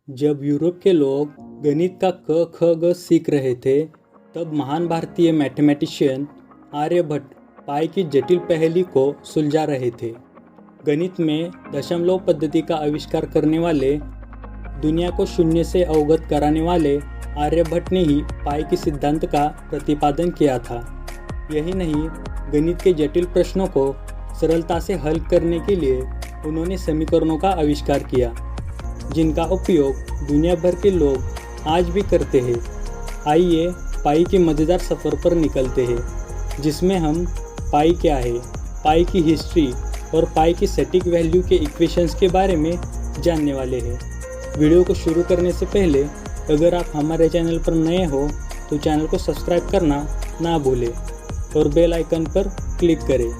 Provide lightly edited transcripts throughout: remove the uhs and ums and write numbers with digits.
जब यूरोप के लोग गणित का क ख ग सीख रहे थे, तब महान भारतीय मैथमेटिशियन आर्यभट्ट पाई की जटिल पहेली को सुलझा रहे थे। गणित में दशमलव पद्धति का आविष्कार करने वाले, दुनिया को शून्य से अवगत कराने वाले आर्यभट्ट ने ही पाई के सिद्धांत का प्रतिपादन किया था। यही नहीं, गणित के जटिल प्रश्नों को सरलता से हल करने के लिए उन्होंने समीकरणों का आविष्कार किया, जिनका उपयोग दुनिया भर के लोग आज भी करते हैं। आइए पाई के मज़ेदार सफ़र पर निकलते हैं, जिसमें हम पाई क्या है, पाई की हिस्ट्री और पाई की सटीक वैल्यू के इक्वेशंस के बारे में जानने वाले हैं। वीडियो को शुरू करने से पहले अगर आप हमारे चैनल पर नए हो तो चैनल को सब्सक्राइब करना ना भूलें और बेल आइकन पर क्लिक करें,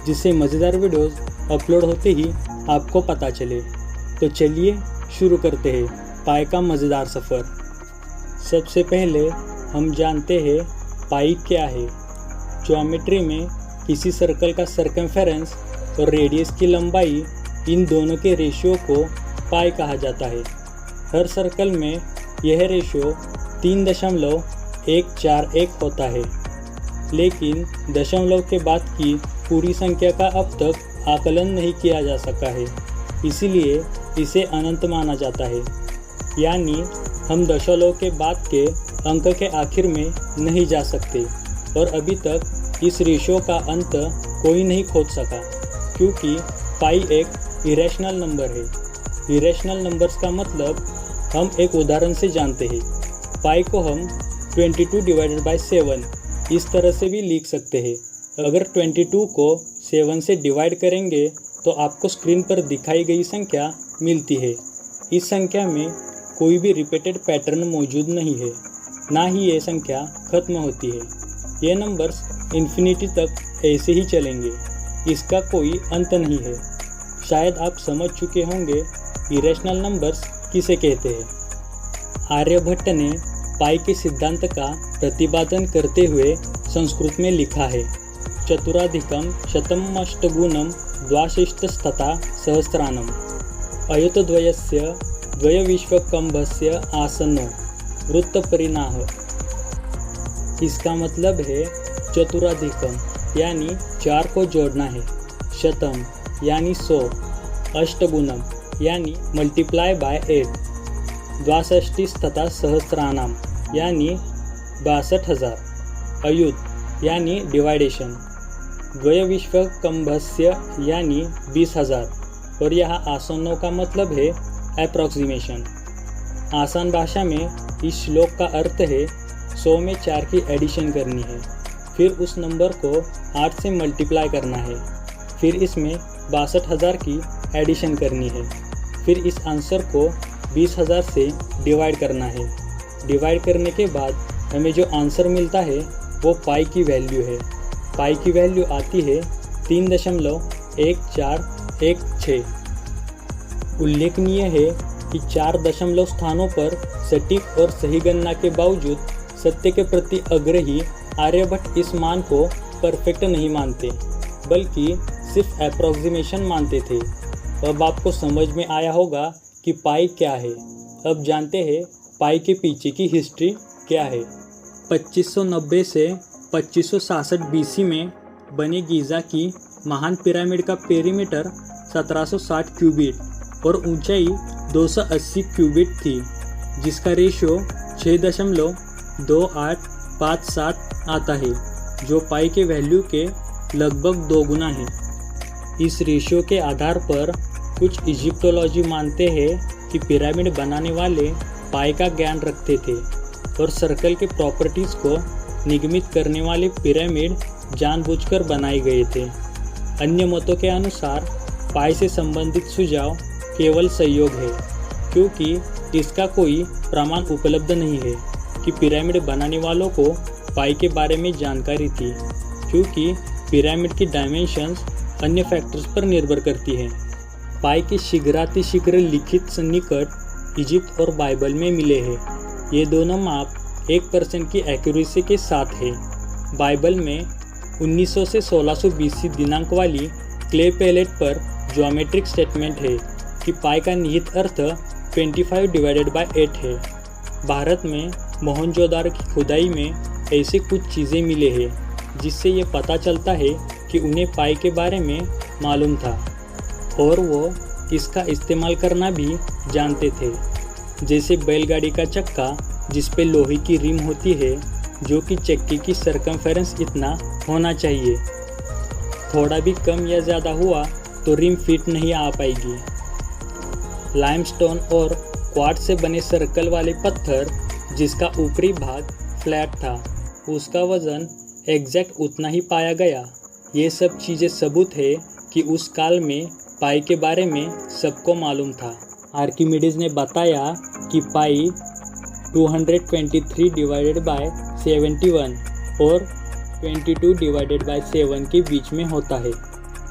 जिससे मज़ेदार वीडियोस अपलोड होते ही आपको पता चले। तो चलिए शुरू करते हैं पाई का मज़ेदार सफ़र। सबसे पहले हम जानते हैं पाई क्या है। ज्योमेट्री में किसी सर्कल का सर्कमफेरेंस और रेडियस की लंबाई, इन दोनों के रेशियो को पाई कहा जाता है। हर सर्कल में यह रेशियो 3.141 होता है, लेकिन दशमलव के बाद की पूरी संख्या का अब तक आकलन नहीं किया जा सका है, इसीलिए इसे अनंत माना जाता है। यानी हम दशमलव के बाद के अंक के आखिर में नहीं जा सकते और अभी तक इस रेशियो का अंत कोई नहीं खोज सका, क्योंकि पाई एक इरेशनल नंबर है। इरेशनल नंबर्स का मतलब हम एक उदाहरण से जानते हैं। पाई को हम 22/7 इस तरह से भी लिख सकते हैं। अगर 22 को 7 से डिवाइड करेंगे तो आपको स्क्रीन पर दिखाई गई संख्या मिलती है। इस संख्या में कोई भी रिपीटेड पैटर्न मौजूद नहीं है, ना ही ये संख्या खत्म होती है। ये नंबर्स इन्फिनिटी तक ऐसे ही चलेंगे, इसका कोई अंत नहीं है। शायद आप समझ चुके होंगे इरेशनल नंबर्स किसे कहते हैं। आर्यभट्ट ने पाई के सिद्धांत का प्रतिपादन करते हुए संस्कृत में लिखा है, चतुराधिकम शतमष्टगुणम द्वाशिष्टस्तथा सहस्रानम अयुतद्वयस्य द्वयविश्वकंभस्य आसनो वृत्तपरिणाह। इसका मतलब है चतुराधिकम यानी 4 को जोड़ना है, शतम यानी 100, अष्टगुणम यानी मल्टीप्लाई बाय 8, द्वाषष्टि तथा सहस्रानाम यानी 62,000, अयुत यानी डिवाइडेशन, द्वयविश्वकंभस्य यानी 20,000 और यहाँ आसनों का मतलब है अप्रॉक्सीमेशन। आसान भाषा में इस श्लोक का अर्थ है 100 में 4 की एडिशन करनी है, फिर उस नंबर को 8 से मल्टीप्लाई करना है, फिर इसमें 62,000 की एडिशन करनी है, फिर इस आंसर को 20,000 से डिवाइड करना है। डिवाइड करने के बाद हमें जो आंसर मिलता है वो पाई की वैल्यू है। पाई की वैल्यू आती है 3.1416। उल्लेखनीय है कि 4 दशमलव स्थानों पर सटीक और सही गणना के बावजूद सत्य के प्रति आग्रही आर्यभट्ट इस मान को परफेक्ट नहीं मानते, बल्कि सिर्फ अप्रॉक्सीमेशन मानते थे। अब आपको समझ में आया होगा कि पाई क्या है। अब जानते हैं पाई के पीछे की हिस्ट्री क्या है। 2590 से 2566 BC में बने गीज़ा की महान पिरामिड का पेरीमीटर 1760 क्यूबिट और ऊंचाई 280 क्यूबिट थी, जिसका रेशियो 6.2857 आता है, जो पाई के वैल्यू के लगभग 2 गुना है। इस रेशियो के आधार पर कुछ इजिप्टोलॉजी मानते हैं कि पिरामिड बनाने वाले पाई का ज्ञान रखते थे और सर्कल के प्रॉपर्टीज़ को निगमित करने वाले पिरामिड जानबूझकर बनाए गए थे। अन्य मतों के अनुसार पाई से संबंधित सुझाव केवल सहयोग है, क्योंकि इसका कोई प्रमाण उपलब्ध नहीं है कि पिरामिड बनाने वालों को पाई के बारे में जानकारी थी, क्योंकि पिरामिड की डायमेंशंस अन्य फैक्टर्स पर निर्भर करती है। पाई के शीघ्रातिशीघ्र लिखित सन्निकट इजिप्ट और बाइबल में मिले हैं। ये दोनों माप 1% की एक्यूरेसी के साथ है। बाइबल में 1900 से 1600 BC दिनांक वाली क्ले पैलेट पर ज्योमेट्रिक स्टेटमेंट है कि पाई का निहित अर्थ 25/8 है। भारत में मोहनजोदाड़ो की खुदाई में ऐसे कुछ चीज़ें मिले हैं जिससे ये पता चलता है कि उन्हें पाई के बारे में मालूम था और वो इसका इस्तेमाल करना भी जानते थे, जैसे बैलगाड़ी का चक्का जिस पे लोहे की रिम होती है जो कि चक्के की सरकमफेरेंस इतना होना चाहिए। थोड़ा भी कम या ज़्यादा हुआ तो रिम फिट नहीं आ पाएगी। लाइमस्टोन और क्वार्ट्ज से बने सर्कल वाले पत्थर जिसका ऊपरी भाग फ्लैट था, उसका वज़न एग्जैक्ट उतना ही पाया गया। ये सब चीज़ें सबूत है कि उस काल में पाई के बारे में सबको मालूम था। आर्किमिडीज ने बताया कि पाई 223/71 और 22/7 के बीच में होता है।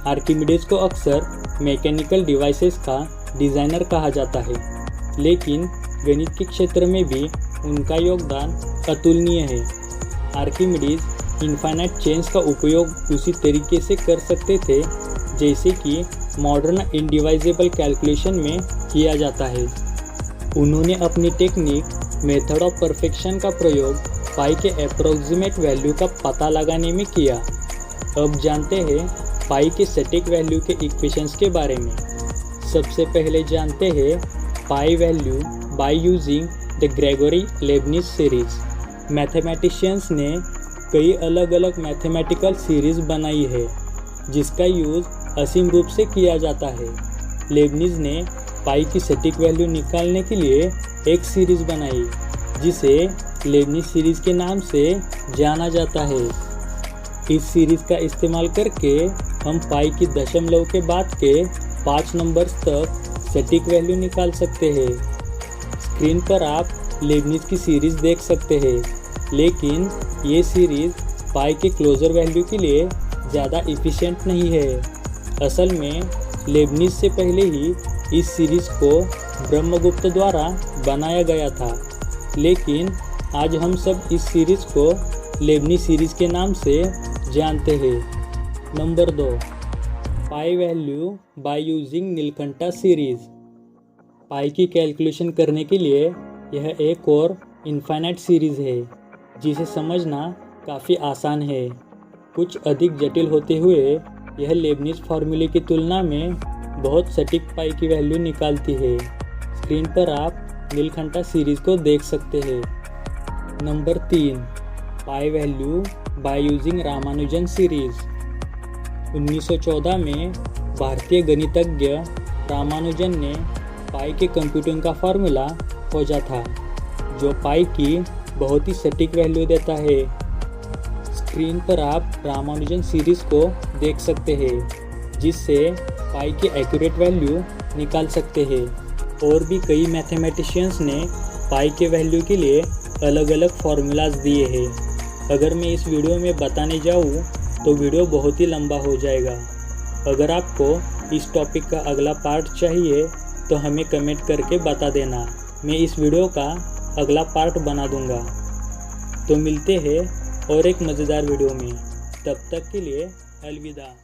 आर्किमिडीज को अक्सर मैकेनिकल डिवाइसेस का डिज़ाइनर कहा जाता है, लेकिन गणित के क्षेत्र में भी उनका योगदान अतुलनीय है। आर्किमिडीज इनफाइनाइट चेन्स का उपयोग उसी तरीके से कर सकते थे जैसे कि मॉडर्न इंडिवाइजेबल कैलकुलेशन में किया जाता है। उन्होंने अपनी टेक्निक मेथड ऑफ परफेक्शन का प्रयोग पाई के अप्रोक्सीमेट वैल्यू का पता लगाने में किया। अब जानते हैं पाई के सटीक वैल्यू के इक्वेशंस के बारे में। सबसे पहले जानते हैं pi value by using the Gregory Leibniz series. Mathematicians ने कई अलग अलग मैथमेटिकल सीरीज बनाई है जिसका यूज़ असीम रूप से किया जाता है। लेबनिज़ ने पाई की सटीक वैल्यू निकालने के लिए एक सीरीज बनाई जिसे लेबनिज़ सीरीज के नाम से जाना जाता है। इस सीरीज का इस्तेमाल करके हम पाई की दशमलव के बाद के 5 नंबर्स तक सटीक वैल्यू निकाल सकते हैं। स्क्रीन पर आप लेबनिज़ की सीरीज देख सकते हैं, लेकिन ये सीरीज पाई के क्लोजर वैल्यू के लिए ज़्यादा इफ़िशिएंट नहीं है। असल में लेबनिज़ से पहले ही इस सीरीज़ को ब्रह्मगुप्त द्वारा बनाया गया था, लेकिन आज हम सब इस सीरीज़ को लेबनिज़ सीरीज़ के नाम से जानते हैं। Number 2, pi value by using Nilakantha series. पाई की कैलकुलेशन करने के लिए यह एक और इनफाइनाइट सीरीज़ है जिसे समझना काफ़ी आसान है। कुछ अधिक जटिल होते हुए यह लेबनिज़ फार्मूले की तुलना में बहुत सटीक पाई की वैल्यू निकालती है। स्क्रीन पर आप नीलकंठा सीरीज़ को देख सकते हैं। Number 3, pi value by using Ramanujan series. 1914 में भारतीय गणितज्ञ रामानुजन ने पाई के कंप्यूटिंग का फार्मूला खोजा था जो पाई की बहुत ही सटीक वैल्यू देता है। स्क्रीन पर आप रामानुजन सीरीज़ को देख सकते हैं जिससे पाई की एक्यूरेट वैल्यू निकाल सकते हैं। और भी कई मैथमेटिशियंस ने पाई के वैल्यू के लिए अलग अलग फार्मूलाज दिए हैं। अगर मैं इस वीडियो में बताने जाऊँ तो वीडियो बहुत ही लंबा हो जाएगा। अगर आपको इस टॉपिक का अगला पार्ट चाहिए तो हमें कमेंट करके बता देना, मैं इस वीडियो का अगला पार्ट बना दूंगा। तो मिलते हैं और एक मज़ेदार वीडियो में, तब तक के लिए अलविदा।